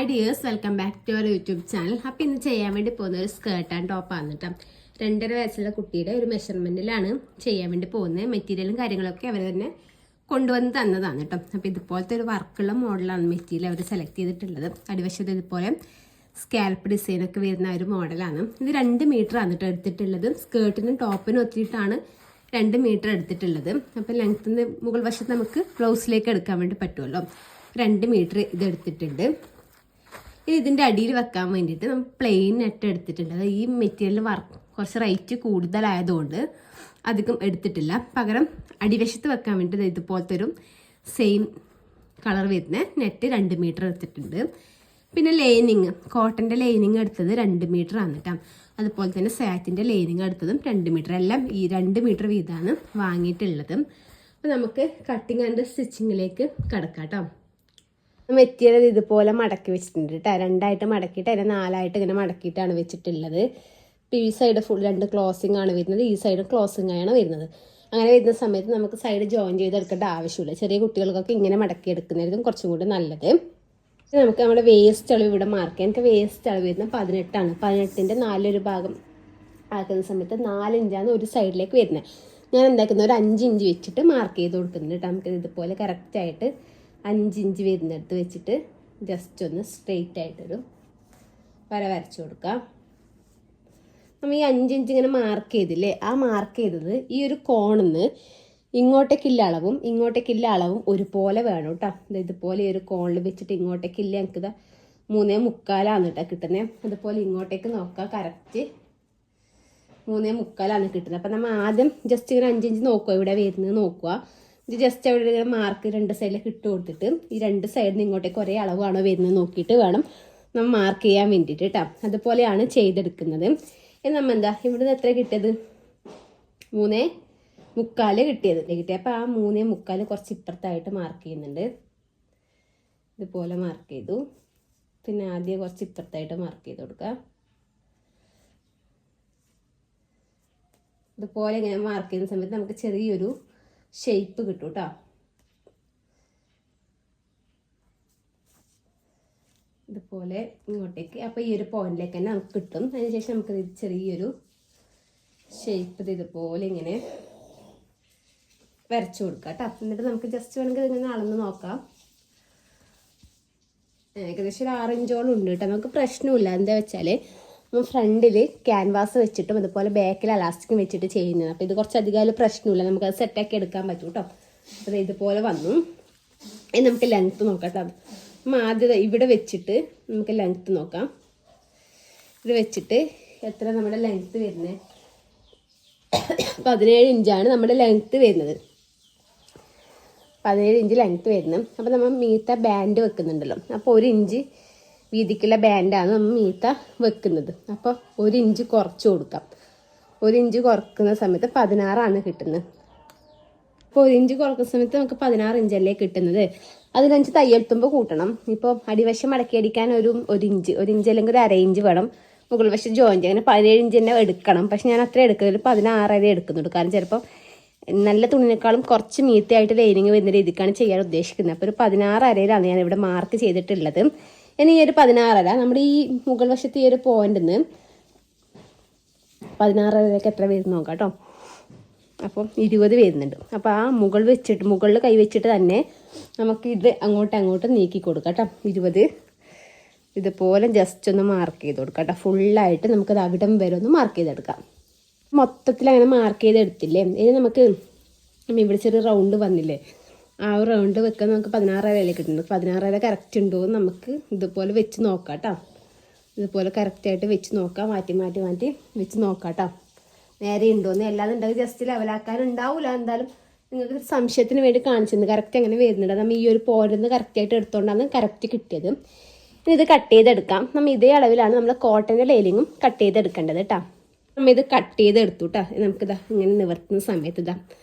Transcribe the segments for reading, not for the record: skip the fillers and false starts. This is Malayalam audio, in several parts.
Hi dears, welcome back to our YouTube channel. അപ്പോൾ ഇന്ന് ചെയ്യാൻ വേണ്ടി പോകുന്ന ഒരു സ്കേർട്ട് ആൻഡ് ടോപ്പ് ആണ് കേട്ടോ. 2.5 വയസ്സുള്ള കുട്ടിയുടെ ഒരു മെഷർമെന്റിലാണ് ചെയ്യാൻ വേണ്ടി പോകുന്നത്. മെറ്റീരിയലും കാര്യങ്ങളൊക്കെ അവർ തന്നെ കൊണ്ടുവന്ന് തന്നതാണ് കേട്ടോ. അപ്പോൾ ഇതുപോലത്തെ ഒരു വർക്കുള്ള മോഡലാണ് മെറ്റീരിയൽ അവർ സെലക്ട് ചെയ്തിട്ടുള്ളത്. അടിവശത്ത് ഇതുപോലെ സ്കാൽപ്പ് ഡിസൈനൊക്കെ വരുന്ന ഒരു മോഡലാണ്. ഇത് 2 മീറ്റർ ആണ് കേട്ടോ എടുത്തിട്ടുള്ളത്. സ്കേർട്ടിനും ടോപ്പിനും ഒത്തിയിട്ടാണ് 2 മീറ്റർ എടുത്തിട്ടുള്ളത്. അപ്പോൾ ലെങ്ത്തിന് മുകൾ വശത്ത് നമുക്ക് ബ്ലൗസിലേക്ക് എടുക്കാൻ വേണ്ടി പറ്റുമല്ലോ. 2 മീറ്റർ ഇത് എടുത്തിട്ടുണ്ട്. ഇതിൻ്റെ അടിയിൽ വെക്കാൻ വേണ്ടിയിട്ട് നമ്മൾ പ്ലെയിൻ നെറ്റ് എടുത്തിട്ടുണ്ട്. അത് ഈ മെറ്റീരിയൽ വർക്ക് കുറച്ച് റേറ്റ് കൂടുതലായതുകൊണ്ട് അധികം എടുത്തിട്ടില്ല. പകരം അടിവശത്ത് വെക്കാൻ വേണ്ടിയിട്ട് ഇതുപോലത്തെ ഒരു സെയിം കളർ വരുന്ന നെറ്റ് 2 മീറ്റർ എടുത്തിട്ടുണ്ട്. പിന്നെ ലൈനിങ്, കോട്ടൻ്റെ ലൈനിങ് എടുത്തത് 2 മീറ്റർ ആണ് കേട്ടോ. അതുപോലെ തന്നെ സാറ്റിൻ്റെ ലൈനിങ് എടുത്തതും 2 മീറ്റർ. എല്ലാം ഈ 2 മീറ്റർ വീതമാണ് വാങ്ങിയിട്ടുള്ളത്. അപ്പോൾ നമുക്ക് കട്ടിങ് ആൻഡ് സ്റ്റിച്ചിങ്ങിലേക്ക് കിടക്കാം കേട്ടോ. മെറ്റീരിയൽ ഇതുപോലെ മടക്കി വെച്ചിട്ടുണ്ട് കേട്ടോ. 2ആയിട്ട് മടക്കിയിട്ട് അതിനെ 4ആയിട്ട് ഇങ്ങനെ മടക്കിയിട്ടാണ് വെച്ചിട്ടുള്ളത്. ഇപ്പോൾ ഈ സൈഡ് ഫുൾ 2 ക്ലോസിങ് ആണ് വരുന്നത്, ഈ സൈഡ് ക്ലോസിങ് ആണ് വരുന്നത്. അങ്ങനെ വരുന്ന സമയത്ത് നമുക്ക് സൈഡ് ജോയിൻ ചെയ്തെടുക്കേണ്ട ആവശ്യമില്ല. ചെറിയ കുട്ടികൾക്കൊക്കെ ഇങ്ങനെ മടക്കി എടുക്കുന്നതായിരിക്കും കുറച്ചും കൂടി നല്ലത്. നമുക്ക് നമ്മുടെ വേസ്റ്റ് അളവ് ഇവിടെ മാർക്ക് ചെയ്യാം. എനിക്ക് വേസ്റ്റ് അളവ് വരുന്നത് 18 ആണ്. 18ൻ്റെ 4 ഭാഗം ആക്കുന്ന സമയത്ത് 4 ഇഞ്ചാണ് ഒരു സൈഡിലേക്ക് വരുന്നത്. ഞാൻ എന്താക്കുന്നത് ഒരു 5 ഇഞ്ച് വെച്ചിട്ട് മാർക്ക് ചെയ്ത് കൊടുക്കുന്നുണ്ട് കേട്ടോ. നമുക്ക് ഇതുപോലെ കറക്റ്റായിട്ട് 5 ഇഞ്ച് വരുന്നിടത്ത് വെച്ചിട്ട് ജസ്റ്റ് ഒന്ന് സ്ട്രെയിറ്റ് ആയിട്ടൊരു വര വരച്ചു കൊടുക്കാം. നമ്മൾ ഈ 5 ഇഞ്ച് ഇങ്ങനെ മാർക്ക് ചെയ്തില്ലേ, ആ മാർക്ക് ചെയ്തത് ഈ ഒരു കോണിന്ന് ഇങ്ങോട്ടേക്കില്ല അളവും ഒരുപോലെ വേണം കേട്ടോ. ഇതുപോലെ ഒരു കോണിൽ വെച്ചിട്ട് ഇങ്ങോട്ടേക്കില്ല എനിക്കിത് 3.25 കേട്ടോ കിട്ടുന്നത്. അതുപോലെ ഇങ്ങോട്ടേക്ക് നോക്കാം, കറക്റ്റ് 3.25 കിട്ടുന്നത്. അപ്പം നമ്മൾ ആദ്യം ജസ്റ്റ് ഇങ്ങനെ 5 ഇഞ്ച് നോക്കുക, ഇവിടെ വരുന്നത് നോക്കുക. ഇത് ജസ്റ്റ് അവിടെ ഇങ്ങനെ മാർക്ക് 2 സൈഡിലേക്ക് ഇട്ട് കൊടുത്തിട്ട് ഈ 2 സൈഡിൽ നിന്ന് ഇങ്ങോട്ടേക്ക് ഒരേ അളവാണോ വരുന്നത് നോക്കിയിട്ട് വേണം നമ്മൾ മാർക്ക് ചെയ്യാൻ വേണ്ടിയിട്ട് കേട്ടോ. അതുപോലെയാണ് ചെയ്തെടുക്കുന്നത്. നമ്മൾ എന്താ ഇവിടുന്ന് എത്ര കിട്ടിയത്, 3.25 കിട്ടിയത്. അപ്പോൾ ആ 3.25 കുറച്ച് ഇപ്പുറത്തായിട്ട് മാർക്ക് ചെയ്യുന്നുണ്ട്. ഇതുപോലെ മാർക്ക് ചെയ്തു. പിന്നെ ആദ്യം കുറച്ച് ഇപ്പുറത്തായിട്ട് മാർക്ക് ചെയ്ത് കൊടുക്കുക. ഇതുപോലെ ഇങ്ങനെ മാർക്ക് ചെയ്യുന്ന സമയത്ത് നമുക്ക് ചെറിയൊരു ഷേപ്പ് കിട്ടും കേട്ടോ. ഇതുപോലെ ഇങ്ങോട്ടേക്ക് അപ്പോൾ ഈ ഒരു പോയിന്റിലേക്ക് തന്നെ നമുക്ക് കിട്ടും. അതിനുശേഷം നമുക്ക് ചെറിയൊരു ഷേപ്പ് ഇതുപോലെ ഇങ്ങനെ വരച്ചു കൊടുക്കാം കേട്ടോ. എന്നിട്ട് നമുക്ക് ജസ്റ്റ് വേണമെങ്കിൽ ഇങ്ങനെ അളന്ന് നോക്കാം. ഏകദേശം ഒരു 6 ഇഞ്ചോളം ഉണ്ട് കേട്ടോ. നമുക്ക് പ്രശ്നമില്ല. എന്താ വെച്ചാൽ നമ്മൾ ഫ്രണ്ടിൽ ക്യാൻവാസ് വെച്ചിട്ടും അതുപോലെ ബാക്കിൽ അലാസ്റ്റിക് വെച്ചിട്ട് ചെയ്യുന്നത്. അപ്പോൾ ഇത് കുറച്ചധികം പ്രശ്നമില്ല, നമുക്കത് സെറ്റാക്കി എടുക്കാൻ പറ്റും കേട്ടോ. അപ്പോൾ ഇതുപോലെ വന്നു. ഇനി നമുക്ക് ലെങ്ത്ത് നോക്കാം കേട്ടോ. നമ്മൾ ആദ്യം ഇവിടെ വെച്ചിട്ട് നമുക്ക് ലെങ്ത്ത് നോക്കാം. ഇത് വെച്ചിട്ട് എത്ര നമ്മുടെ ലെങ്ത്ത് വരുന്നത്, 17 ഇഞ്ചാണ് നമ്മുടെ ലെങ്ത്ത് വരുന്നത്. 17 ഇഞ്ച് ലെങ്ത്ത് വരുന്നത്. അപ്പോൾ നമ്മൾ മീത്ത ബാൻഡ് വെക്കുന്നുണ്ടല്ലോ, അപ്പോൾ 1 ഇഞ്ച് വീതിക്കുള്ള ബാൻഡാണ് നമ്മൾ മീത്ത വെക്കുന്നത്. അപ്പോൾ 1 ഇഞ്ച് കുറച്ച് കൊടുക്കാം. 1 ഇഞ്ച് കുറക്കുന്ന സമയത്ത് 16ആണ് കിട്ടുന്നത്. അപ്പോൾ 1 ഇഞ്ച് കുറക്കുന്ന സമയത്ത് നമുക്ക് 16 ഇഞ്ചല്ലേ കിട്ടുന്നത്. അതിനനുസരിച്ച് തയ്യൽത്തുമ്പോൾ കൂട്ടണം. ഇപ്പോൾ അടിവശം മടക്കി അടിക്കാൻ ഒരു ഇഞ്ച് അല്ലെങ്കിൽ ഒരു 1/2 ഇഞ്ച് വേണം. മുകൾ വശം ജോയിൻ ചെയ്യാൻ 17 ഇഞ്ച് തന്നെ എടുക്കണം. പക്ഷെ ഞാൻ അത്ര എടുക്കുന്നത് 16 എടുക്കുന്നുണ്ട്. കാരണം ചിലപ്പോൾ നല്ല തുണിനേക്കാളും കുറച്ച് മീത്തയായിട്ട് ലൈനിങ് വരുന്ന രീതിക്കാണ് ചെയ്യാൻ ഉദ്ദേശിക്കുന്നത്. അപ്പോൾ ഒരു 16.5 ഞാൻ ഇവിടെ മാർക്ക് ചെയ്തിട്ടുള്ളത്. ഇനി ഈ ഒരു 16.5 നമ്മുടെ ഈ മുകൾ വശത്ത് ഈ ഒരു പോയിന്റിൽ നിന്ന് 16.5 എത്ര വരുന്നു നോക്കാം കേട്ടോ. അപ്പം 20 വരുന്നുണ്ട്. അപ്പോൾ ആ മുകളിൽ കൈ വെച്ചിട്ട് തന്നെ നമുക്ക് ഇത് അങ്ങോട്ട് നീക്കി കൊടുക്കാം കേട്ടോ. 20 ഇതുപോലെ ജസ്റ്റ് ഒന്ന് മാർക്ക് ചെയ്ത് കൊടുക്കാം കേട്ടോ. ഫുള്ളായിട്ട് നമുക്കത് അവിടം വരെ ഒന്ന് മാർക്ക് ചെയ്തെടുക്കാം. മൊത്തത്തിൽ അങ്ങനെ മാർക്ക് ചെയ്തെടുത്തില്ലേ, ഇനി നമുക്ക് ഇവിടെ ചെറിയ റൗണ്ട് വന്നില്ലേ, ആ ഒരു റൗണ്ട് വെക്കാൻ നമുക്ക് 16.5 കിട്ടുന്നുണ്ട്. 16.5 കറക്റ്റ് ഉണ്ടോ എന്ന് നമുക്ക് ഇതുപോലെ വെച്ച് നോക്കാം കേട്ടോ. ഇതുപോലെ കറക്റ്റായിട്ട് വെച്ച് നോക്കാം, മാറ്റി വെച്ച് നോക്കാം കേട്ടോ. നേരെ ഉണ്ടോയെന്ന്. എല്ലാതും ഉണ്ടാവും, ജസ്റ്റ് ലെവലാക്കാനുണ്ടാവില്ല. എന്തായാലും നിങ്ങൾക്ക് സംശയത്തിന് വേണ്ടി കാണിച്ചിരുന്നു കറക്റ്റ് അങ്ങനെ വരുന്നുണ്ട്. നമ്മൾ ഈ ഒരു പോയിന്റ് കറക്റ്റായിട്ട് എടുത്തുകൊണ്ടാണ് കറക്റ്റ് കിട്ടിയത്. ഇനി ഇത് കട്ട് ചെയ്തെടുക്കാം. നമ്മൾ ഇതേ അളവിലാണ് നമ്മൾ കോട്ടൻ്റെ ലൈനിങ്ങും കട്ട് ചെയ്തെടുക്കേണ്ടത് കേട്ടോ. നമ്മൾ ഇത് കട്ട് ചെയ്തെടുത്തു കേട്ടോ. നമുക്കിതാ ഇങ്ങനെ നിവർത്തുന്ന സമയത്ത് ഇതാ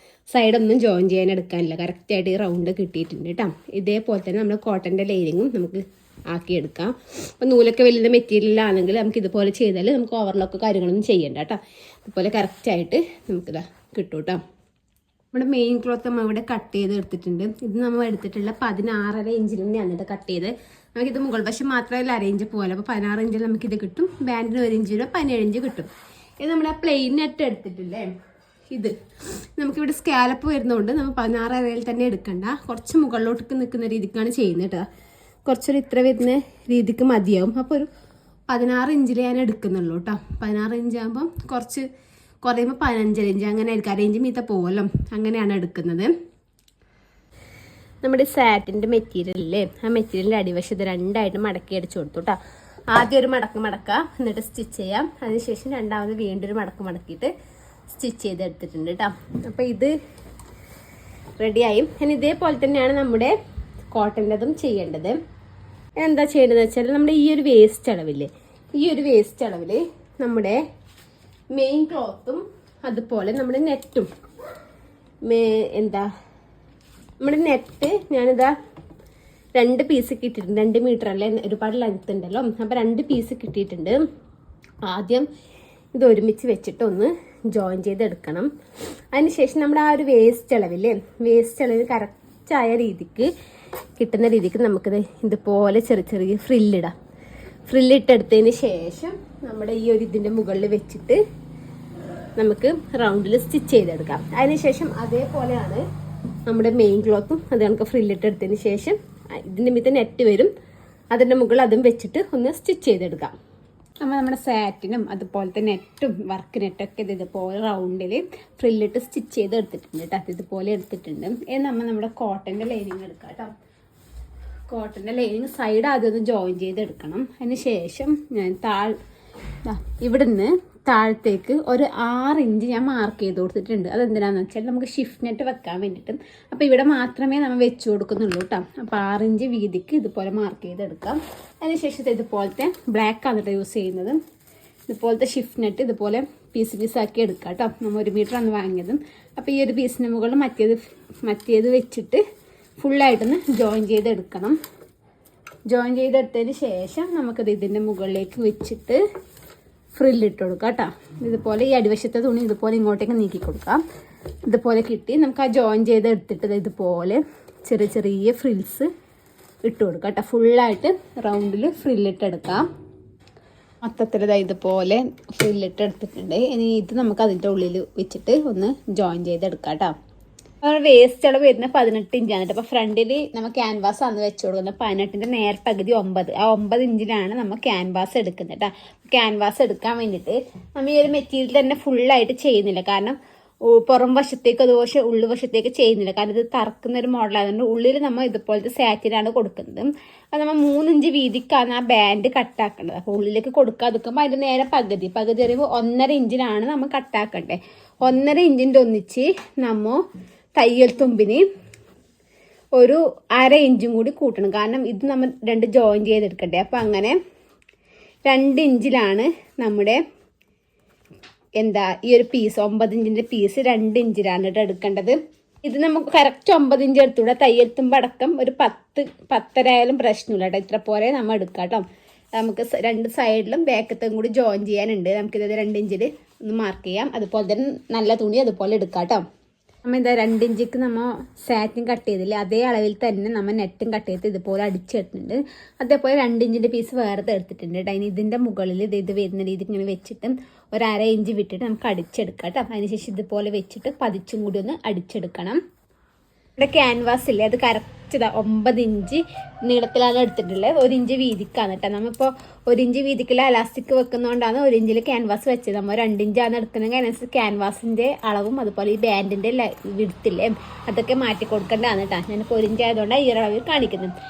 സൈഡൊന്നും ജോയിൻ ചെയ്യാൻ എടുക്കാനില്ല, കറക്റ്റായിട്ട് ഈ റൗണ്ട് കിട്ടിയിട്ടുണ്ട് കേട്ടോ. ഇതേപോലെ തന്നെ നമ്മൾ കോട്ടൻ്റെ ലൈനിങ്ങും നമുക്ക് ആക്കിയെടുക്കാം. അപ്പോൾ നൂലൊക്കെ വലിയ മെറ്റീരിയലാണെങ്കിൽ നമുക്ക് ഇതുപോലെ ചെയ്താൽ നമുക്ക് ഓവർലോക്ക് കാര്യങ്ങളൊന്നും ചെയ്യണ്ട കേട്ടോ. ഇതുപോലെ കറക്റ്റായിട്ട് നമുക്കിതാ കിട്ടും കേട്ടോ. നമ്മുടെ മെയിൻ ക്ലോത്ത് നമ്മൾ ഇവിടെ കട്ട് ചെയ്ത് എടുത്തിട്ടുണ്ട്. ഇത് നമ്മൾ എടുത്തിട്ടുള്ള 16.5 ഇഞ്ചിൽ തന്നെയാണ് ഇത് കട്ട് ചെയ്ത് നമുക്കിത് മുകൾ വശം മാത്രമല്ല അരയിഞ്ച് പോലെ. അപ്പോൾ 16 ഇഞ്ചിൽ നമുക്കിത് കിട്ടും. ബാൻഡിന് 1 ഇഞ്ചിലോ 17 ഇഞ്ച് കിട്ടും. ഇത് നമ്മുടെ പ്ലെയിൻ നെറ്റ് എടുത്തിട്ടില്ലേ, ഇത് നമുക്കിവിടെ സ്കാലപ്പ് വരുന്നതുകൊണ്ട് നമ്മൾ 16 അരയിൽ തന്നെ എടുക്കണ്ട. കുറച്ച് മുകളിലോട്ട് നിൽക്കുന്ന രീതിക്കാണ് ചെയ്യുന്നത് കേട്ടോ. കുറച്ചൊരു ഇത്ര വരുന്ന രീതിക്ക് മതിയാവും. അപ്പോൾ ഒരു 16 ഇഞ്ചിൽ ഞാൻ എടുക്കുന്നുള്ളൂ കേട്ടോ. 16 ഇഞ്ചാകുമ്പം കുറച്ച് കുറയുമ്പോൾ 15 ഇഞ്ച് അങ്ങനെ ആയിരിക്കും. അരയിഞ്ച് മീത്ത പോവല്ലോ, അങ്ങനെയാണ് എടുക്കുന്നത്. നമ്മുടെ സാറ്റിൻ്റെ മെറ്റീരിയലില്ലേ, ആ മെറ്റീരിയലിൻ്റെ അടിവശത്ത് രണ്ടായിട്ട് മടക്കി അടിച്ചു കൊടുത്തു കേട്ടോ. ആദ്യം ഒരു മടക്കാം, എന്നിട്ട് സ്റ്റിച്ച് ചെയ്യാം. അതിനുശേഷം രണ്ടാമത് വീണ്ടും ഒരു മടക്കിയിട്ട് സ്റ്റിച്ച് ചെയ്തെടുത്തിട്ടുണ്ട് കേട്ടോ. അപ്പോൾ ഇത് റെഡിയായി. ഞാൻ ഇതേപോലെ തന്നെയാണ് നമ്മുടെ കോട്ടൻ്റെതും ചെയ്യേണ്ടത്. എന്താ ചെയ്യേണ്ടതെന്ന് വെച്ചാൽ നമ്മുടെ ഈ ഒരു വേസ്റ്റ് അളവില്ലേ, ഈ ഒരു വേസ്റ്റ് അളവിൽ നമ്മുടെ മെയിൻ ക്ലോത്തും അതുപോലെ നമ്മുടെ നെറ്റും നമ്മുടെ നെറ്റ് ഞാനിതാ 2 പീസ് കിട്ടിയിട്ടുണ്ട്. 2 മീറ്റർ അല്ലേ, ഒരുപാട് ലെങ്ത് ഉണ്ടല്ലോ. അപ്പോൾ 2 പീസ് കിട്ടിയിട്ടുണ്ട്. ആദ്യം ഇത് ഒരുമിച്ച് വെച്ചിട്ട് ഒന്ന് ജോയിൻ ചെയ്തെടുക്കണം. അതിനുശേഷം നമ്മുടെ ആ ഒരു വേസ്റ്റ് അളവ് കറക്റ്റായ രീതിക്ക് കിട്ടുന്ന രീതിക്ക് നമുക്കിത് ഇതുപോലെ ചെറിയ ഫ്രില്ലിടാം. ഫ്രില്ലിട്ടെടുത്തതിന് ശേഷം നമ്മുടെ ഈ ഒരു ഇതിൻ്റെ മുകളിൽ വെച്ചിട്ട് നമുക്ക് റൗണ്ടിൽ സ്റ്റിച്ച് ചെയ്തെടുക്കാം. അതിനുശേഷം അതേപോലെയാണ് നമ്മുടെ മെയിൻ ക്ലോത്തും അത് കണക്ക് ഫ്രില്ലിട്ടെടുത്തതിന് ശേഷം ഇതിൻ്റെ മീതെ നെറ്റ് വരും, അതിൻ്റെ മുകളിൽ അതും വെച്ചിട്ട് ഒന്ന് സ്റ്റിച്ച് ചെയ്തെടുക്കാം. നമ്മുടെ സാറ്റിനും അതുപോലത്തെ നെറ്റും വർക്ക് നെറ്റൊക്കെ ഇതുപോലെ റൗണ്ടിൽ ഫ്രില്ലിട്ട് സ്റ്റിച്ച് ചെയ്ത് എടുത്തിട്ടുണ്ട് കേട്ടോ. ഇതുപോലെ എടുത്തിട്ടുണ്ട്. നമ്മുടെ കോട്ടൻ്റെ ലൈനിങ് എടുക്കാം കേട്ടോ. കോട്ടൻ്റെ ലൈനിങ് സൈഡ് ആദ്യം ഒന്ന് ജോയിൻ ചെയ്തെടുക്കണം. അതിന് ശേഷം ഞാൻ ഇവിടുന്ന് താഴത്തേക്ക് ഒരു 6 ഇഞ്ച് ഞാൻ മാർക്ക് ചെയ്ത് കൊടുത്തിട്ടുണ്ട്. അതെന്തിനാണെന്ന് വെച്ചാൽ നമുക്ക് ഷിഫ്റ്റ് നെറ്റ് വെക്കാൻ വേണ്ടിയിട്ടും. അപ്പോൾ ഇവിടെ മാത്രമേ നമ്മൾ വെച്ച് കൊടുക്കുന്നുള്ളൂ കേട്ടോ. അപ്പോൾ 6 ഇഞ്ച് വീതിക്ക് ഇതുപോലെ മാർക്ക് ചെയ്തെടുക്കാം. അതിനുശേഷം ഇതുപോലത്തെ ബ്ലാക്ക് ആണ് യൂസ് ചെയ്യുന്നത്. ഇതുപോലത്തെ ഷിഫ്റ്റ് നെറ്റ് ഇതുപോലെ പീസാക്കി എടുക്കാം കേട്ടോ. നമ്മൾ 1 മീറ്റർ ആണ് വാങ്ങിയതും. അപ്പോൾ ഈ ഒരു പീസിന് മുകളിൽ മറ്റേത് വെച്ചിട്ട് ഫുള്ളായിട്ടൊന്ന് ജോയിൻ ചെയ്തെടുക്കണം. ജോയിൻ ചെയ്തെടുത്തതിന് ശേഷം നമുക്കത് ഇതിൻ്റെ മുകളിലേക്ക് വെച്ചിട്ട് ഫ്രില്ലിട്ട് കൊടുക്കാം കേട്ടോ. ഇതുപോലെ ഈ അടിവശത്തെ തുണി ഇതുപോലെ ഇങ്ങോട്ടേക്ക് നീക്കി കൊടുക്കാം. ഇതുപോലെ കിട്ടി. നമുക്ക് ആ ജോയിൻ ചെയ്തെടുത്തിട്ട് ഇതുപോലെ ചെറിയ ഫ്രിൽസ് ഇട്ട് കൊടുക്കാം കേട്ടോ. ഫുള്ളായിട്ട് റൗണ്ടിൽ ഫ്രില്ലിട്ടെടുക്കാം. മൊത്തത്തിൽ ഇതുപോലെ ഫ്രില്ലിട്ടെടുത്തിട്ടുണ്ട്. ഇനി ഇത് നമുക്ക് അതിൻ്റെ ഉള്ളിൽ വെച്ചിട്ട് ഒന്ന് ജോയിൻ ചെയ്തെടുക്കാം കേട്ടോ. വേസ്റ്റ് അളവ് വരുന്നത് 18 ഇഞ്ചാണ് കേട്ടോ. അപ്പോൾ ഫ്രണ്ടിൽ നമ്മൾ ക്യാൻവാസ് അന്ന് വെച്ച് കൊടുക്കുന്നത് 18ൻ്റെ നേർ പകുതി 9. ആ 9 ഇഞ്ചിലാണ് നമ്മൾ ക്യാൻവാസ് എടുക്കുന്നത് കേട്ടോ. ക്യാൻവാസ് എടുക്കാൻ വേണ്ടിയിട്ട് നമ്മൾ ഈ ഒരു മെറ്റീരിയൽ തന്നെ ഫുള്ളായിട്ട് ചെയ്യുന്നില്ല. കാരണം പുറം വശത്തേക്ക് അതുപോലെ ഉള്ളുവശത്തേക്ക് ചെയ്യുന്നില്ല. കാരണം ഇത് തറക്കുന്ന ഒരു മോഡലായതുകൊണ്ട് ഉള്ളിൽ നമ്മൾ ഇതുപോലത്തെ സാറ്റിനാണ് കൊടുക്കുന്നത്. അത് നമ്മൾ 3 ഇഞ്ച് വീതിക്കാണ് ആ ബാൻഡ് കട്ടാക്കേണ്ടത്. അപ്പോൾ ഉള്ളിലേക്ക് കൊടുക്കാതിരിക്കുമ്പോൾ അതിൻ്റെ നേരെ പകുതി അറിയുമ്പോൾ 1.5 ഇഞ്ചിലാണ് നമ്മൾ കട്ടാക്കേണ്ടത്. 1.5 ഇഞ്ചിൻ്റെ ഒന്നിച്ച് നമ്മൾ തയ്യൽ തുമ്പിന് ഒരു 1/2 ഇഞ്ചും കൂടി കൂട്ടണം. കാരണം ഇത് നമ്മൾ 2 ജോയിൻ ചെയ്തെടുക്കണ്ടേ. അപ്പം അങ്ങനെ 2 ഇഞ്ചിലാണ് നമ്മുടെ ഈ ഒരു പീസ് 9 ഇഞ്ചിൻ്റെ പീസ് 2 ഇഞ്ചിലാണ് കേട്ടോ എടുക്കേണ്ടത്. ഇത് നമുക്ക് കറക്റ്റ് 9 ഇഞ്ച് എടുത്തുകൂടെ. തയ്യൽ തുമ്പടക്കം ഒരു 10 ആയാലും പ്രശ്നമില്ല കേട്ടോ. ഇത്ര പോലെ നമ്മൾ എടുക്കാം കേട്ടോ. നമുക്ക് 2 സൈഡിലും ബാക്കത്തും കൂടി ജോയിൻ ചെയ്യാനുണ്ട്. നമുക്കിത് 2 ഇഞ്ചിൽ ഒന്ന് മാർക്ക് ചെയ്യാം. അതുപോലെ തന്നെ നല്ല തുണി അതുപോലെ എടുക്കാം കേട്ടോ. നമ്മൾ 2 ഇഞ്ചിക്ക് നമ്മൾ സാറ്റിൻ കട്ട് ചെയ്തില്ലേ, അതേ അളവിൽ തന്നെ നമ്മൾ നെറ്റും കട്ട് ചെയ്ത് ഇതുപോലെ അടിച്ചെടുത്തിട്ടുണ്ട്. അതേപോലെ 2 ഇഞ്ചിൻ്റെ പീസ് വേറെ എടുത്തിട്ടുണ്ട് കേട്ടോ. അതിന് ഇതിൻ്റെ മുകളിൽ ഇത് വരുന്ന രീതിക്ക് ഇങ്ങനെ വെച്ചിട്ട് ഒരു 1/2 ഇഞ്ച് വിട്ടിട്ട് നമുക്ക് അടിച്ചെടുക്കാം കേട്ടോ. അതിനുശേഷം ഇതുപോലെ വെച്ചിട്ട് പതിച്ചും കൂടി ഒന്ന് അടിച്ചെടുക്കണം. ഇവിടെ ക്യാൻവാസ് ഇല്ലേ, അത് കറക്റ്റ് 9 ഇഞ്ച് നീളത്തിലാണ് എടുത്തിട്ടുള്ളത്. 1 ഇഞ്ച് വീതിക്കാണ് കേട്ടോ. നമ്മളിപ്പോൾ 1 ഇഞ്ച് വീതിക്കുള്ള അലാസ്റ്റിക് വെക്കുന്നതുകൊണ്ടാണ് 1 ഇഞ്ചിൽ ക്യാൻവാസ് വെച്ചത്. നമ്മൾ 2 ഇഞ്ചാണ് എടുക്കുന്നതെങ്കിൽ അതിനനുസരിച്ച് ക്യാൻവാസിൻ്റെ അളവും അതുപോലെ ഈ ബാൻഡിൻ്റെ വിടുത്തില്ലേ അതൊക്കെ മാറ്റി കൊടുക്കേണ്ടതാണ് കേട്ടോ. ഞാനിപ്പോൾ 1 ഇഞ്ച് ആയതുകൊണ്ടാണ് ഈ അളവിൽ കാണിക്കുന്നത്.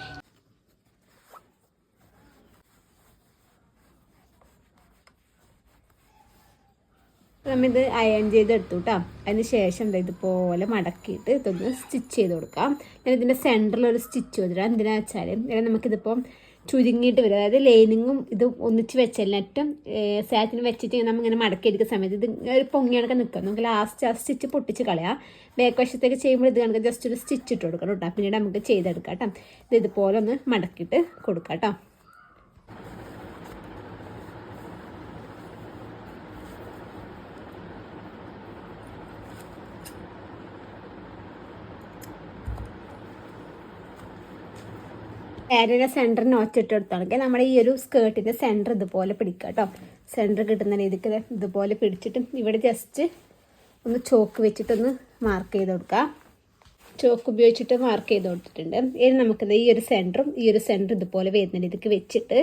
നമ്മിത് അയൺ ചെയ്തെടുത്തു കേട്ടോ. അതിന് ശേഷം ഇതുപോലെ മടക്കിയിട്ട് ഇതൊന്ന് സ്റ്റിച്ച് ചെയ്ത് കൊടുക്കാം. ഞാൻ ഇതിൻ്റെ സെൻറ്ററിൽ ഒരു സ്റ്റിച്ച് ചെയ്തിടാം. എന്തിനാണെന്ന് വെച്ചാൽ നമുക്കിതിപ്പോൾ ചുരുങ്ങിയിട്ട് വരും. അതായത് ലൈനിങ്ങും ഇത് ഒന്നിച്ച് വെച്ചാൽ നെറ്റും സാറ്റിന് വെച്ചിട്ട് നമ്മളിങ്ങനെ മടക്കി എടുക്കുന്ന സമയത്ത് ഇത് ഒരു പൊങ്ങിയൊക്കെ നിൽക്കും. നമുക്ക് ലാസ്റ്റ് ആ സ്റ്റിച്ച് പൊട്ടിച്ച് കളയാം. ബാക്ക് വശത്തേക്ക് ചെയ്യുമ്പോൾ ഇത് കണക്ക് ജസ്റ്റ് ഒരു സ്റ്റിച്ച് ഇട്ട് കൊടുക്കണം കേട്ടോ. പിന്നീട് നമുക്ക് ചെയ്തെടുക്കാം കേട്ടോ. ഇതുപോലെ ഒന്ന് മടക്കിയിട്ട് കൊടുക്കാം കേട്ടോ. വേറെ സെൻറ്ററിന് ഒച്ചിട്ട് കൊടുത്താണെങ്കിൽ നമ്മുടെ ഈ ഒരു സ്കേർട്ടിൻ്റെ സെൻറ്റർ ഇതുപോലെ പിടിക്കുക കേട്ടോ. സെൻറ്റർ കിട്ടുന്ന രീതിക്ക് ഇതുപോലെ പിടിച്ചിട്ട് ഇവിടെ ജസ്റ്റ് ഒന്ന് ചോക്ക് വെച്ചിട്ടൊന്ന് മാർക്ക് ചെയ്ത് കൊടുക്കുക. ചോക്ക് ഉപയോഗിച്ചിട്ട് മാർക്ക് ചെയ്ത് കൊടുത്തിട്ടുണ്ട്. ഇനി നമുക്കത് ഈ ഒരു സെൻറ്ററും ഈ ഒരു സെൻറ്റർ ഇതുപോലെ വരുന്ന രീതിക്ക് വെച്ചിട്ട്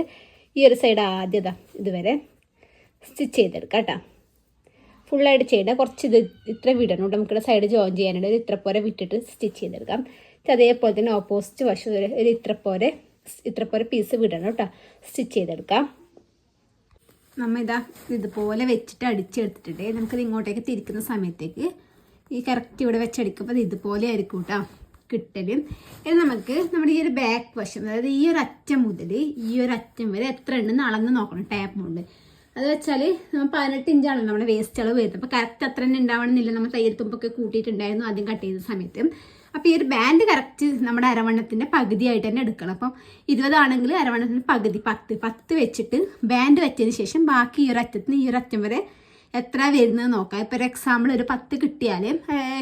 ഈ ഒരു സൈഡ് ആദ്യത ഇതുവരെ സ്റ്റിച്ച് ചെയ്തെടുക്കാം കേട്ടോ. ഫുള്ളായിട്ട് ചെയ്യേണ്ട കുറച്ച് ഇത്ര വിടണം. നമുക്കിവിടെ സൈഡ് ജോയിൻ ചെയ്യാനുണ്ട്. ഒരു ഇത്ര പോലെ വിട്ടിട്ട് സ്റ്റിച്ച് ചെയ്തെടുക്കാം. അതേപോലെ തന്നെ ഓപ്പോസിറ്റ് വശം ഒരു ഇത്ര പോലെ പീസ് വിടണം കേട്ടോ. സ്റ്റിച്ച് ചെയ്തെടുക്കാം. നമ്മൾ ഇതുപോലെ വെച്ചിട്ട് അടിച്ചെടുത്തിട്ടുണ്ട്. നമുക്കത് ഇങ്ങോട്ടേക്ക് തിരിക്കുന്ന സമയത്തേക്ക് ഈ കറക്റ്റ് ഇവിടെ വെച്ചടിക്കുമ്പോൾ അത് ഇതുപോലെ ആയിരിക്കും കേട്ടോ കിട്ടലും. ഇനി നമുക്ക് നമ്മുടെ ഈ ഒരു ബാക്ക് വശം, അതായത് ഈ ഒരു അറ്റം മുതൽ ഈ ഒരു അറ്റം വരെ എത്ര ഉണ്ടെന്ന് അളന്ന് നോക്കണം ടാപ്പ് കൊണ്ട്. അത് വെച്ചാൽ നമ്മൾ 18 ഇഞ്ചാണല്ലോ നമ്മുടെ വേസ്റ്റ് അളവ് വരുന്നത്. അപ്പോൾ കറക്റ്റ് അത്ര തന്നെ ഉണ്ടാവണമെന്നില്ല. നമ്മൾ തയ്യൽ തുമ്പൊക്കെ കൂട്ടിയിട്ടുണ്ടായിരുന്നു ആദ്യം കട്ട് ചെയ്ത സമയത്ത്. അപ്പോൾ ഈ ഒരു ബാൻഡ് കറക്റ്റ് നമ്മുടെ അരവണ്ണത്തിൻ്റെ പകുതിയായിട്ട് തന്നെ എടുക്കണം. അപ്പം 20 ആണെങ്കിൽ അരവണ്ണത്തിൻ്റെ പകുതി 10 വെച്ചിട്ട് ബാൻഡ് വെച്ചതിന് ശേഷം ബാക്കി ഈ ഒരു അറ്റത്തിന് ഈ ഒരു അറ്റം വരെ എത്ര വരുന്നത് നോക്കാം. ഇപ്പോൾ ഒരു എക്സാമ്പിൾ ഒരു 10 കിട്ടിയാൽ,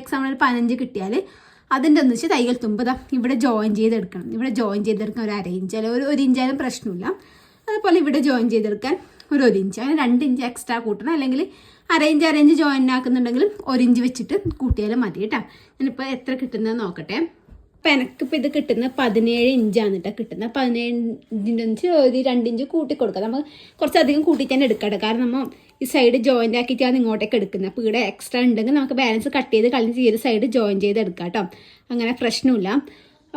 എക്സാമ്പിൾ ഒരു 15 കിട്ടിയാൽ അതിൻ്റെ ഒന്നിച്ച് തയ്യൽ തുമ്പ് ഇവിടെ ജോയിൻ ചെയ്തെടുക്കണം. ഇവിടെ ജോയിൻ ചെയ്തെടുക്കാൻ ഒരു 1/2 ഇഞ്ച് അല്ലെങ്കിൽ ഒരു ഇഞ്ചായാലും പ്രശ്നമില്ല. അതുപോലെ ഇവിടെ ജോയിൻ ചെയ്തെടുക്കാൻ ഒരു 1 ഇഞ്ച്, അങ്ങനെ 2 ഇഞ്ച് എക്സ്ട്രാ കൂട്ടണം. അല്ലെങ്കിൽ 1/2 ഇഞ്ച് ജോയിൻ ആക്കുന്നുണ്ടെങ്കിലും 1 ഇഞ്ച് വെച്ചിട്ട് കൂട്ടിയാലും മതി കേട്ടോ. ഞാനിപ്പോൾ എത്ര കിട്ടുന്നത് നോക്കട്ടെ. അപ്പം എനിക്കിപ്പോൾ ഇത് കിട്ടുന്നത് 17 ഇഞ്ചാണ് കേട്ടോ കിട്ടുന്നത്. 17 ഇഞ്ച് ഒരു 2 ഇഞ്ച് കൂട്ടി കൊടുക്കാം. നമ്മൾ കുറച്ചധികം കൂട്ടി തന്നെ എടുക്കട്ടെ. കാരണം നമ്മൾ ഈ സൈഡ് ജോയിൻ്റ് ആക്കിയിട്ടാണ് ഇങ്ങോട്ടേക്ക് എടുക്കുന്നത്. അപ്പോൾ ഇവിടെ എക്സ്ട്രാ ഉണ്ടെങ്കിൽ നമുക്ക് ബാലൻസ് കട്ട് ചെയ്ത് കളഞ്ഞ് ഈ ഒരു സൈഡ് ജോയിൻ ചെയ്ത് എടുക്കാം കേട്ടോ. അങ്ങനെ പ്രശ്നമില്ല.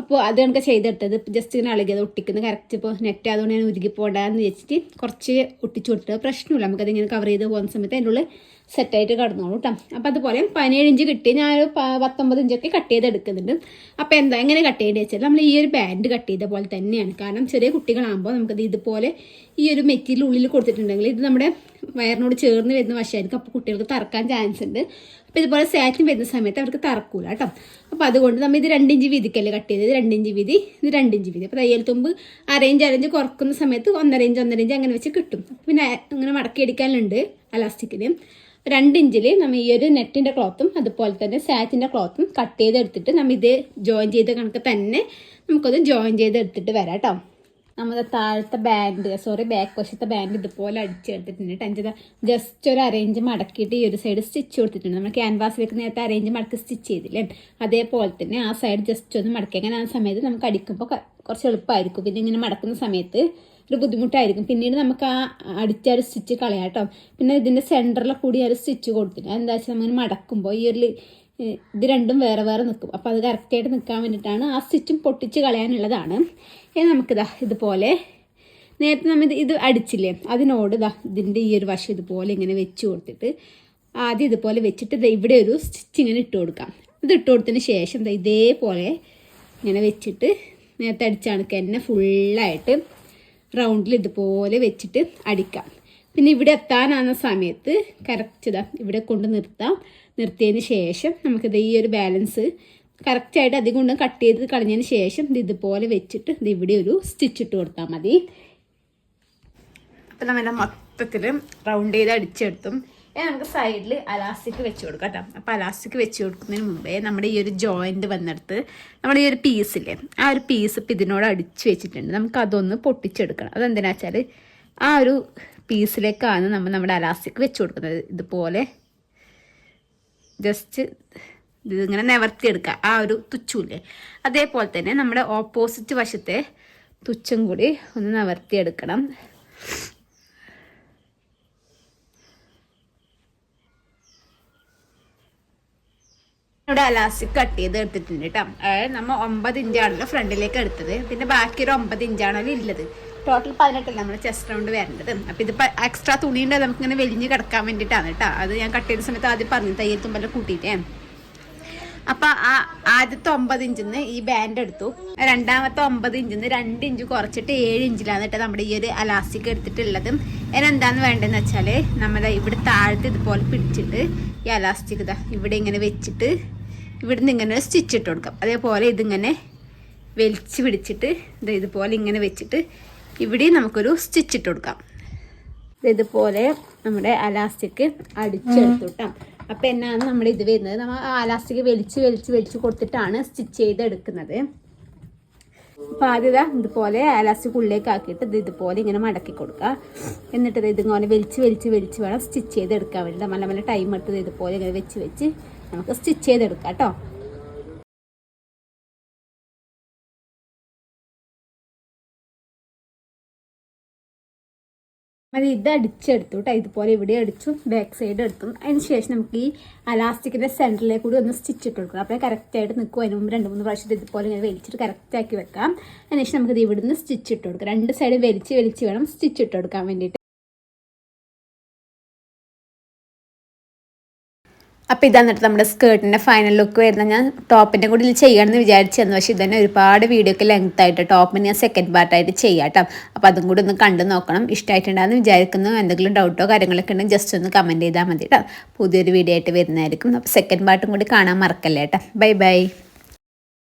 അപ്പോൾ അത് നമുക്ക് ചെയ്തെടുത്തത് ജസ്റ്റ് ഇങ്ങനെ അളകിയത് ഒട്ടിക്കുന്നത് കറക്റ്റ്. ഇപ്പോൾ നെറ്റ് അതുകൊണ്ട് ഞാൻ ഉരുകി പോകണ്ടെന്ന് വെച്ചിട്ട് കുറച്ച് ഒട്ടിച്ചു കൊടുത്തത് പ്രശ്നമില്ല. നമുക്കതിങ്ങനെ കവർ ചെയ്ത് പോകുന്ന സമയത്ത് അതിൻ്റെ ഉള്ളിൽ സെറ്റായിട്ട് കടന്നോളൂ കേട്ടോ. അപ്പോൾ അതുപോലെ 17 ഇഞ്ച് കിട്ടി. ഞാനൊരു 19 ഇഞ്ചൊക്കെ കട്ട് ചെയ്ത് എടുക്കുന്നുണ്ട്. അപ്പോൾ എങ്ങനെ കട്ട് ചെയ്യേണ്ടത് വെച്ചാൽ നമ്മൾ ഈ ഒരു ബാൻഡ് കട്ട് ചെയ്ത പോലെ തന്നെയാണ്. കാരണം ചെറിയ കുട്ടികളാകുമ്പോൾ നമുക്കത് ഇതുപോലെ ഈ ഒരു മെറ്റീരിയൽ ഉള്ളിൽ കൊടുത്തിട്ടുണ്ടെങ്കിൽ ഇത് നമ്മുടെ വയറിനോട് ചേർന്ന് വരുന്ന വശമായിരിക്കും. അപ്പോൾ കുട്ടികൾക്ക് തറക്കാൻ ചാൻസ് ഉണ്ട്. അപ്പോൾ ഇതുപോലെ സാറ്റിൻ വരുന്ന സമയത്ത് അവർക്ക് തറക്കൂല കേട്ടോ. അപ്പോൾ അതുകൊണ്ട് നമ്മൾ ഇത് 2 ഇഞ്ച് വീതിക്കല്ലേ കട്ട് ചെയ്തത്. 2 ഇഞ്ച് വീതി, ഇത് 2 ഇഞ്ച് വീതി. അപ്പോൾ തയ്യൽ തുമ്പ് 1/2 ഇഞ്ച് കുറക്കുന്ന സമയത്ത് 1.5 ഇഞ്ച് അങ്ങനെ വെച്ച് കിട്ടും. പിന്നെ അങ്ങനെ മടക്കി അടിക്കാനുണ്ട് അലാസ്റ്റിക്കിന്. 2 ഇഞ്ചിൽ നമ്മൾ ഈ ഒരു നെറ്റിൻ്റെ ക്ലോത്തും അതുപോലെ തന്നെ സാറ്റിൻ്റെ ക്ലോത്തും കട്ട് ചെയ്തെടുത്തിട്ട് നമ്മൾ ഇത് ജോയിൻ ചെയ്ത കണക്ക് തന്നെ നമുക്കത് ജോയിൻ ചെയ്തെടുത്തിട്ട് വരാം കേട്ടോ. നമ്മുടെ താഴത്തെ ബാക്ക് വശത്തെ ബാൻഡ് ഇതുപോലെ അടിച്ചെടുത്തിട്ടുണ്ട്. അതിൻ്റെ ജസ്റ്റ് ഒരു 1/2 ഇഞ്ച് മടക്കിയിട്ട് ഈ ഒരു സൈഡ് സ്റ്റിച്ച് കൊടുത്തിട്ടുണ്ട്. നമ്മൾ ക്യാൻവാസിലേക്ക് നേരത്തെ 1/2 ഇഞ്ച് മടക്കി സ്റ്റിച്ച് ചെയ്തില്ലേ, അതേപോലെ തന്നെ ആ സൈഡ് ജസ്റ്റ് ഒന്ന് മടക്കി. അങ്ങനെ ആ സമയത്ത് നമുക്ക് അടിക്കുമ്പോൾ കുറച്ച് എളുപ്പമായിരിക്കും. പിന്നെ ഇങ്ങനെ മടക്കുന്ന സമയത്ത് ഒരു ബുദ്ധിമുട്ടായിരിക്കും. പിന്നീട് നമുക്ക് ആ അടിച്ച ഒരു സ്റ്റിച്ച് കളയാം കേട്ടോ. പിന്നെ ഇതിൻ്റെ സെൻറ്ററിലെ കൂടി ഒരു സ്റ്റിച്ച് കൊടുത്തിട്ട് എന്താ വെച്ചാൽ നമ്മൾ മടക്കുമ്പോൾ ഈ ഒരു ഇത് രണ്ടും വേറെ വേറെ നിൽക്കും. അപ്പോൾ അത് കറക്റ്റായിട്ട് നിൽക്കാൻ വേണ്ടിയിട്ടാണ്. ആ സ്റ്റിച്ചും പൊട്ടിച്ച് കളയാനുള്ളതാണ്. ഇനി നമുക്കിതാ ഇതുപോലെ നേരത്തെ നമ്മൾ ഇത് അടിച്ചില്ലേ, അതിനോട് ഇതിൻ്റെ ഈ ഒരു വശം ഇതുപോലെ ഇങ്ങനെ വെച്ച് കൊടുത്തിട്ട് ആദ്യം ഇതുപോലെ വെച്ചിട്ട് ഇവിടെ ഒരു സ്റ്റിച്ച് ഇങ്ങനെ ഇട്ട് കൊടുക്കാം. ഇത് ഇട്ട് കൊടുത്തതിന് ശേഷം ഇതേപോലെ ഇങ്ങനെ വെച്ചിട്ട് നേരത്തെ അടിച്ച കണക്ക് തന്നെ ഫുള്ളായിട്ട് റൗണ്ടിൽ ഇതുപോലെ വെച്ചിട്ട് അടിക്കാം. പിന്നെ ഇവിടെ എത്താനാകുന്ന സമയത്ത് കറക്റ്റ് ഇവിടെ കൊണ്ട് നിർത്തിയതിന് ശേഷം നമുക്കിത് ഈ ഒരു ബാലൻസ് കറക്റ്റായിട്ട് അധികം കൊണ്ട് കട്ട് ചെയ്ത് കളഞ്ഞതിന് ശേഷം ഇതുപോലെ വെച്ചിട്ട് ഇവിടെ ഒരു സ്റ്റിച്ച് ഇട്ട് കൊടുത്താൽ മതി. അപ്പം നമ്മൾ മൊത്തത്തിൽ റൗണ്ട് ചെയ്ത് അടിച്ചെടുത്തും. നമുക്ക് സൈഡിൽ അലാസ്റ്റിക് വെച്ച് കൊടുക്കാം കേട്ടോ. അപ്പോൾ അലാസ്റ്റിക് വെച്ച് കൊടുക്കുന്നതിന് മുമ്പേ നമ്മുടെ ഈ ഒരു ജോയിൻറ്റ് വന്നെടുത്ത് നമ്മുടെ ഈ ഒരു പീസില്ലേ, ആ ഒരു പീസ് ഇപ്പം ഇതിനോട് അടിച്ച് വെച്ചിട്ടുണ്ട്. നമുക്ക് അതൊന്ന് പൊട്ടിച്ചെടുക്കണം. അതെന്തിനാ വെച്ചാൽ ആ ഒരു പീസിലേക്കാണ് നമ്മുടെ അലാസ്റ്റിക് വെച്ച് കൊടുക്കുന്നത്. ഇതുപോലെ ജസ്റ്റ് ഇതിങ്ങനെ നിവർത്തിയെടുക്കുക. ആ ഒരു തുച്ചില്ലേ, അതേപോലെ തന്നെ നമ്മുടെ ഓപ്പോസിറ്റ് വശത്തെ തുച്ചും കൂടി ഒന്ന് നിവർത്തിയെടുക്കണം. ഇവിടെ അലാസ്റ്റിക് കട്ട് ചെയ്ത് എടുത്തിട്ടുണ്ട് കേട്ടോ. അതായത് നമ്മൾ 9 ഇഞ്ചാണല്ലോ ഫ്രണ്ടിലേക്ക് എടുത്തത്. പിന്നെ ബാക്കി ഒരു 9 ഇഞ്ചാണല്ലോ ഉള്ളത്. ടോട്ടൽ 18 നമ്മൾ ചെസ്റ്റ് റൗണ്ട് വരേണ്ടത്. അപ്പോൾ ഇതിപ്പോൾ എക്സ്ട്രാ തുണിയുണ്ട് നമുക്കിങ്ങനെ വെലിഞ്ഞ് കിടക്കാൻ വേണ്ടിയിട്ടാണ് കേട്ടോ. അത് ഞാൻ കട്ട് ചെയ്ത സമയത്ത് ആദ്യം പറഞ്ഞു തയ്യൽ തുമ്പെല്ലാം കൂട്ടിയിട്ടേ. അപ്പോൾ ആ ആദ്യത്തെ 9 ഇഞ്ചിന്ന് ഈ ബാൻഡ് എടുത്തു. രണ്ടാമത്തെ 9 ഇഞ്ചിന്ന് 2 ഇഞ്ച് കുറച്ചിട്ട് 7 ഇഞ്ചിലാണ് കേട്ടോ നമ്മുടെ ഈ ഒരു അലാസ്റ്റിക് എടുത്തിട്ടുള്ളത്. അതിനെന്താന്ന് വേണ്ടതെന്ന് വെച്ചാൽ നമ്മുടെ ഇവിടെ താഴത്ത് ഇതുപോലെ പിടിച്ചിട്ട് ഈ അലാസ്റ്റിക് ഇവിടെ ഇങ്ങനെ വെച്ചിട്ട് ഇവിടുന്ന് ഇങ്ങനെ സ്റ്റിച്ച് ഇട്ട് കൊടുക്കാം. അതേപോലെ ഇതിങ്ങനെ വലിച്ച് പിടിച്ചിട്ട് ഇതുപോലെ ഇങ്ങനെ വെച്ചിട്ട് ഇവിടെ നമുക്കൊരു സ്റ്റിച്ച് ഇട്ട് കൊടുക്കാം. ഇതുപോലെ നമ്മുടെ അലാസ്റ്റിക് അടിച്ചെടുത്തു കേട്ടോ. അപ്പോൾ എന്നാണ് നമ്മുടെ ഇത് വരുന്നത്, നമ്മൾ അലാസ്റ്റിക് വലിച്ച് കൊടുത്തിട്ടാണ് സ്റ്റിച്ച് ചെയ്തെടുക്കുന്നത്. അപ്പോൾ ആദ്യം ഇതുപോലെ ലാസ്റ്റ് ഉള്ളിലേക്ക് ആക്കിയിട്ട് ഇതുപോലെ ഇങ്ങനെ മടക്കി കൊടുക്കുക. എന്നിട്ട് ഇതിങ്ങനെ വലിച്ച് വേണം സ്റ്റിച്ച് ചെയ്തെടുക്കാൻ വേണ്ടിയിട്ട്. നല്ല നല്ല ടൈം എടുത്തത് ഇതുപോലെ ഇങ്ങനെ വെച്ച് നമുക്ക് സ്റ്റിച്ച് ചെയ്തെടുക്കാം കേട്ടോ. അത് ഇത് അടിച്ചെടുത്തു കേട്ടോ. ഇതുപോലെ ഇവിടെ അടിച്ചു, ബാക്ക് സൈഡ് എടുത്തു. അതിന് ശേഷം നമുക്ക് ഈ അലാസ്റ്റിക്കിൻ്റെ സെൻറ്ററിലേക്ക് കൂടി ഒന്ന് സ്റ്റിച്ച് ഇട്ട് കൊടുക്കണം. അപ്പോൾ കറക്റ്റായിട്ട് നിൽക്കും. അതിന് മുമ്പ് 2-3 പ്രാവശ്യം ഇതുപോലെ ഇങ്ങനെ വലിച്ചിട്ട് കറക്റ്റാക്കി വെക്കാം. അതിനുശേഷം നമുക്കിത് ഇവിടുന്ന് സ്റ്റിച്ച് ഇട്ട് കൊടുക്കാം. 2 സൈഡ് വലിച്ച് വേണം സ്റ്റിച്ച് ഇട്ട് കൊടുക്കാൻ വേണ്ടിയിട്ട്. അപ്പോൾ ഇതാണ് നമ്മുടെ സ്കേർട്ടിൻ്റെ ഫൈനൽ ലുക്ക് വരുന്നത്. ഞാൻ ടോപ്പിൻ്റെ കൂടി ചെയ്യണമെന്ന് വിചാരിച്ചിരുന്നു, പക്ഷേ ഇതന്നെ ഒരുപാട് വീഡിയോക്ക് ലെങ്ത് ആയിട്ട് ടോപ്പിന് ഞാൻ സെക്കൻഡ് പാർട്ടായിട്ട് ചെയ്യാം കേട്ടോ. അപ്പോൾ അതും കൂടി ഒന്ന് കണ്ടു നോക്കണം. ഇഷ്ടമായിട്ടുണ്ടാകുന്ന വിചാരിക്കുന്നു. എന്തെങ്കിലും ഡൗട്ടോ കാര്യങ്ങളൊക്കെ ഉണ്ടെങ്കിൽ ജസ്റ്റ് ഒന്ന് കമൻറ്റ് ചെയ്താൽ മതി കേട്ടോ. പുതിയൊരു വീഡിയോ ആയിട്ട് വരുന്നതായിരിക്കും. അപ്പോൾ സെക്കൻഡ് പാർട്ടും കൂടി കാണാൻ മറക്കല്ലേ കേട്ടോ. Bye bye.